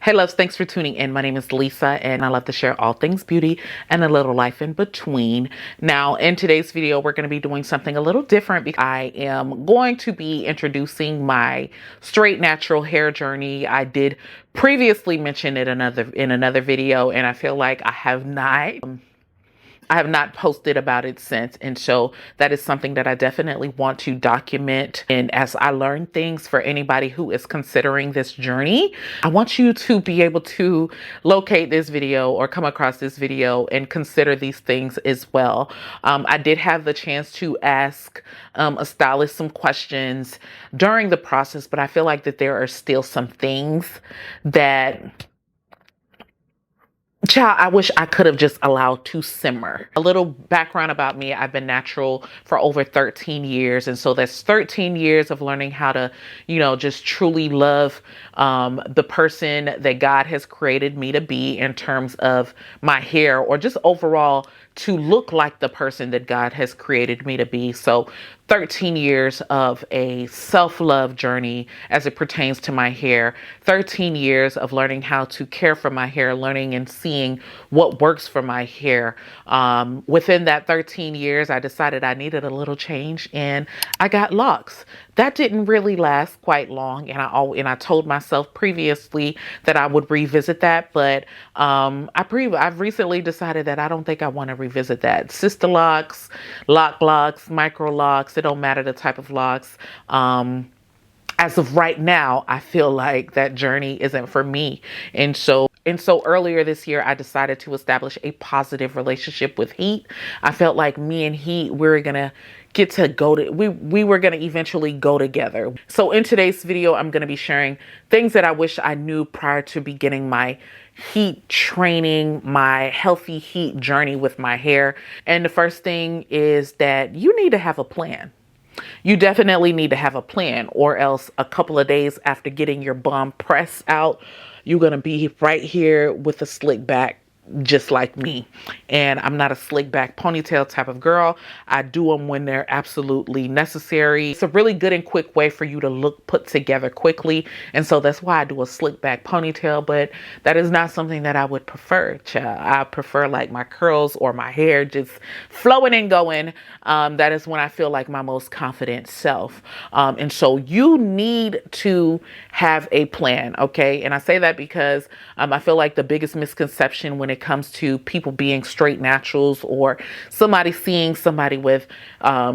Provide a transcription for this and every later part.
Hey loves, thanks for tuning in. My name is Lisa and I love to share all things beauty and a little life in between. Now, in today's video, we're going to be doing something a little different because I am going to be introducing my straight natural hair journey. I did previously mention it in another video, and I feel like I have not posted about it since. And so that is something that I definitely want to document. And as I learn things for anybody who is considering this journey, I want you to be able to locate this video or come across this video and consider these things as well. I did have the chance to ask a stylist some questions during the process, but I feel like that there are still some things that child, I wish I could have just allowed to simmer. A little background about me. I've been natural for over 13 years. And so that's 13 years of learning how to, just truly love the person that God has created me to be in terms of my hair, or just overall to look like the person that God has created me to be. So 13 years of a self-love journey as it pertains to my hair, 13 years of learning how to care for my hair, learning and seeing what works for my hair. Within that 13 years, I decided I needed a little change and I got locks. That didn't really last quite long, and I told myself previously that I would revisit that, but I've recently decided that I don't think I want to revisit that. Sister locks, locks, micro locks, it don't matter the type of locks. As of right now, I feel like that journey isn't for me. And so earlier this year, I decided to establish a positive relationship with heat. I felt like me and heat, we were going to eventually go together. So in today's video, I'm going to be sharing things that I wish I knew prior to beginning my heat training, my healthy heat journey with my hair. And the first thing is that you need to have a plan. You definitely need to have a plan, or else a couple of days after getting your bum press out, you're going to be right here with a slick back, just like me. And I'm not a slick back ponytail type of girl. I do them when they're absolutely necessary. It's a really good and quick way for you to look put together quickly. And so that's why I do a slick back ponytail, but that is not something that I would prefer. I prefer like my curls or my hair just flowing and going. That is when I feel like my most confident self. And so you need to have a plan. Okay. And I say that because I feel like the biggest misconception when it comes to people being straight naturals, or somebody seeing somebody with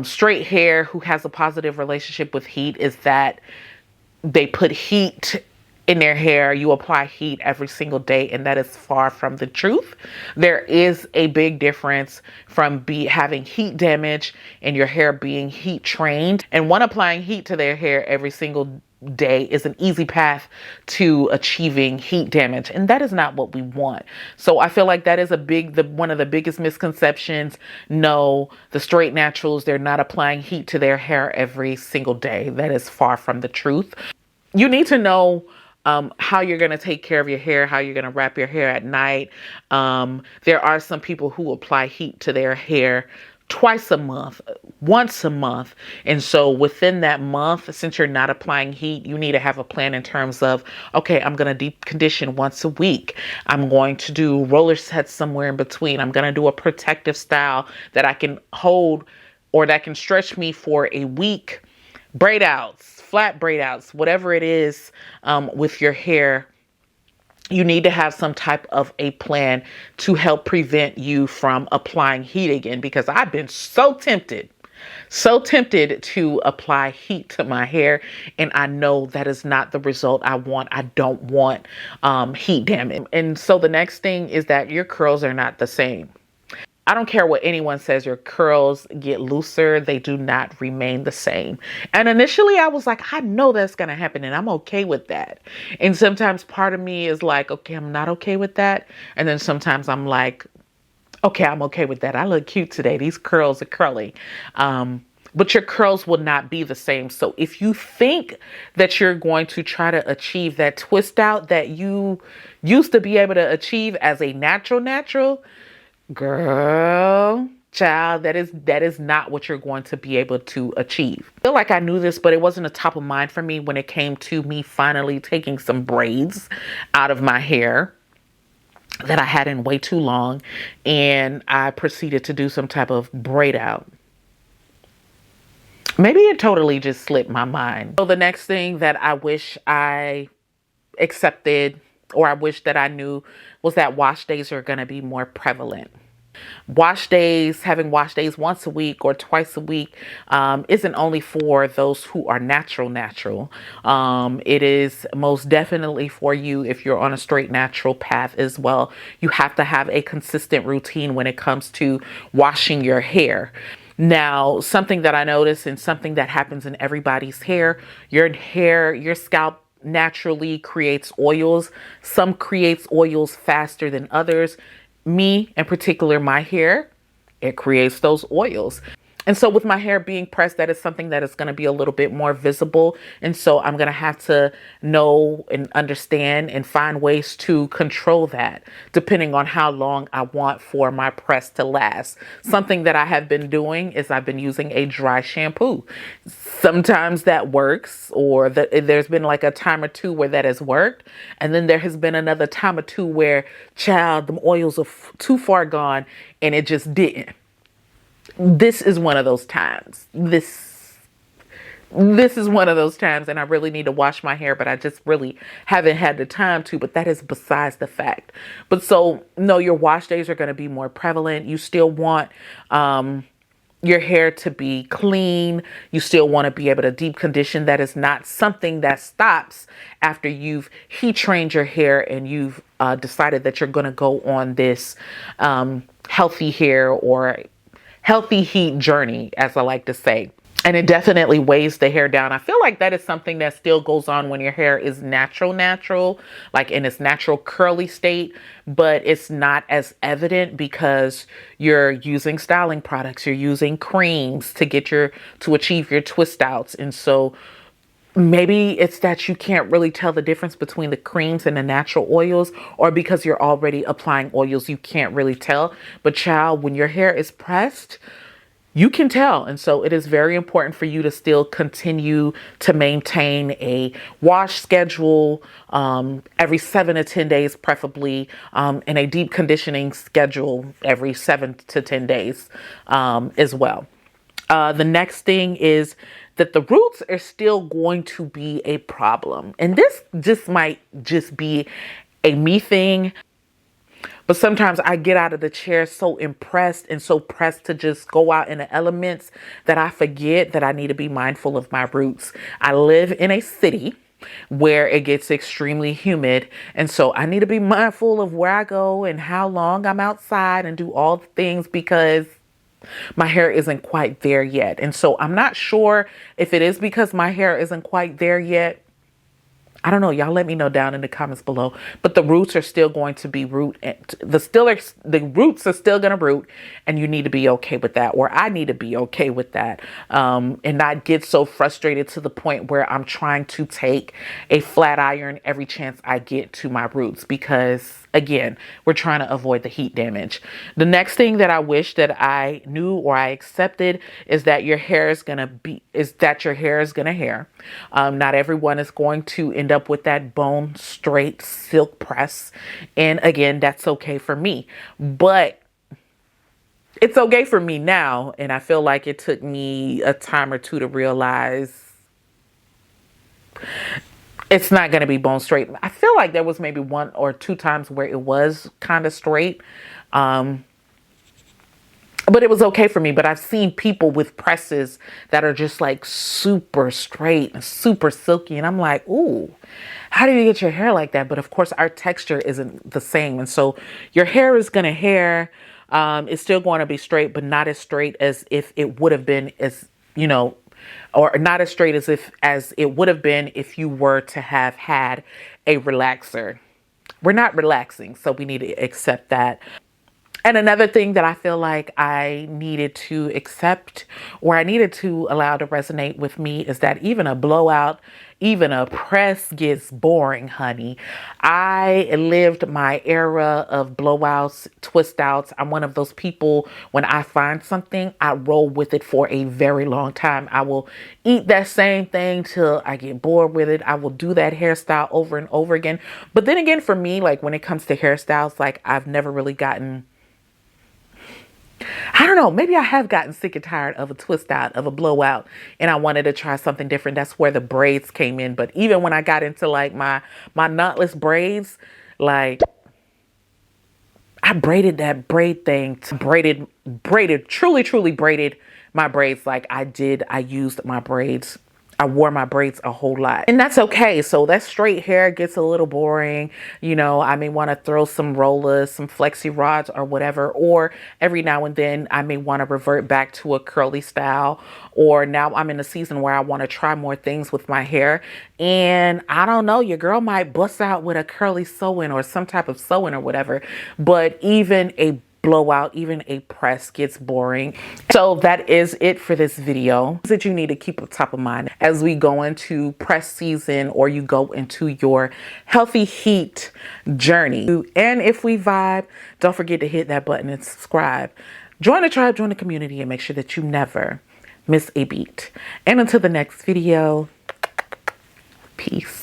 straight hair who has a positive relationship with heat, is that they put heat in their hair. You apply heat every single day, and that is far from the truth. There is a big difference from having heat damage and your hair being heat trained, and one applying heat to their hair every single day is an easy path to achieving heat damage, and that is not what we want. So I feel like that is one of the biggest misconceptions. No, the straight naturals, they're not applying heat to their hair every single day. That is far from the truth. You need to know how you're going to take care of your hair, how you're going to wrap your hair at night. There are some people who apply heat to their hair twice a month, once a month. And so within that month, since you're not applying heat, you need to have a plan in terms of, okay, I'm going to deep condition once a week. I'm going to do roller sets somewhere in between. I'm going to do a protective style that I can hold or that can stretch me for a week. Braid outs, flat braid outs, whatever it is with your hair. You need to have some type of a plan to help prevent you from applying heat again, because I've been so tempted to apply heat to my hair, and I know that is not the result I want. I don't want heat damage. And so the next thing is that your curls are not the same. I don't care what anyone says, your curls get looser. They do not remain the same. And initially I was like, I know that's going to happen and I'm okay with that. And sometimes part of me is like, okay, I'm not okay with that. And then sometimes I'm like, okay, I'm okay with that. I look cute today. These curls are curly. But your curls will not be the same. So if you think that you're going to try to achieve that twist out that you used to be able to achieve as a natural, girl, Child, that is not what you're going to be able to achieve. I feel like I knew this, but it wasn't a top of mind for me when it came to me finally taking some braids out of my hair that I had in way too long, and I proceeded to do some type of braid out. Maybe it totally just slipped my mind. So the next thing that I wish I accepted, or I wish that I knew, was that wash days are going to be more prevalent. Wash days, having wash days once a week or twice a week, isn't only for those who are natural. It is most definitely for you if you're on a straight natural path as well. You have to have a consistent routine when it comes to washing your hair. Now, something that I notice, and something that happens in everybody's hair, your scalp naturally creates oils. Some creates oils faster than others. Me in particular, my hair, it creates those oils. And so with my hair being pressed, that is something that is going to be a little bit more visible. And so I'm going to have to know and understand and find ways to control that depending on how long I want for my press to last. Something that I have been doing is I've been using a dry shampoo. Sometimes that works, or there's been like a time or two where that has worked. And then there has been another time or two where, child, the oils are too far gone and it just didn't. This is one of those times. This is one of those times, and I really need to wash my hair, but I just really haven't had the time to. But that is besides the fact. But so, no, your wash days are going to be more prevalent. You still want your hair to be clean. You still want to be able to deep condition. That is not something that stops after you've heat trained your hair and you've decided that you're going to go on this healthy hair or healthy heat journey, as I like to say. And it definitely weighs the hair down. I feel like that is something that still goes on when your hair is natural, like in its natural curly state, but it's not as evident because you're using styling products, you're using creams to achieve your twist outs. And so maybe it's that you can't really tell the difference between the creams and the natural oils, or because you're already applying oils, you can't really tell. But child, when your hair is pressed, you can tell. And so it is very important for you to still continue to maintain a wash schedule every 7 to 10 days, preferably, and a deep conditioning schedule every 7 to 10 days as well. The next thing is that the roots are still going to be a problem. And this just might just be a me thing. But sometimes I get out of the chair so impressed and so pressed to just go out in the elements that I forget that I need to be mindful of my roots. I live in a city where it gets extremely humid. And so I need to be mindful of where I go and how long I'm outside and do all the things, because my hair isn't quite there yet. And so I'm not sure if it is because my hair isn't quite there yet. I don't know. Y'all let me know down in the comments below. But the roots are still going to be the roots are still going to root, and you need to be okay with that, or I need to be okay with that, and not get so frustrated to the point where I'm trying to take a flat iron every chance I get to my roots, because again, we're trying to avoid the heat damage. The next thing that I wish that I knew or I accepted is that your hair is going to hair. Not everyone is going to end up with that bone straight silk press. And again, that's okay for me, but it's okay for me now. And I feel like it took me a time or two to realize it's not going to be bone straight. I feel like there was maybe 1 or 2 times where it was kind of straight. But it was okay for me. But I've seen people with presses that are just like super straight and super silky. And I'm like, ooh, how do you get your hair like that? But of course, our texture isn't the same. And so your hair is going to hair. It's still going to be straight, but not as straight as if it would have been, as you know, or not as straight as it would have been if you were to have had a relaxer. We're not relaxing, so we need to accept that. And another thing that I feel like I needed to accept, or I needed to allow to resonate with me, is that even a blowout, even a press gets boring, honey. I lived my era of blowouts, twist outs. I'm one of those people, when I find something, I roll with it for a very long time. I will eat that same thing till I get bored with it. I will do that hairstyle over and over again. But then again, for me, like when it comes to hairstyles, like I've never really gotten, I don't know, maybe I have gotten sick and tired of a twist out, of a blowout, and I wanted to try something different. That's where the braids came in. But even when I got into like my knotless braids, like I braided that braid thing, braided, truly braided my braids like I did. I used my braids. I wore my braids a whole lot, and that's okay. So that straight hair gets a little boring. You know, I may want to throw some rollers, some flexi rods or whatever, or every now and then I may want to revert back to a curly style, or now I'm in a season where I want to try more things with my hair. And I don't know, your girl might bust out with a curly sew-in or some type of sew-in or whatever, but even a blowout, even a press gets boring. So that is it for this video that you need to keep top of mind as we go into press season, or you go into your healthy heat journey. And if we vibe, don't forget to hit that button and subscribe. Join the tribe, join the community, and make sure that you never miss a beat. And until the next video, peace.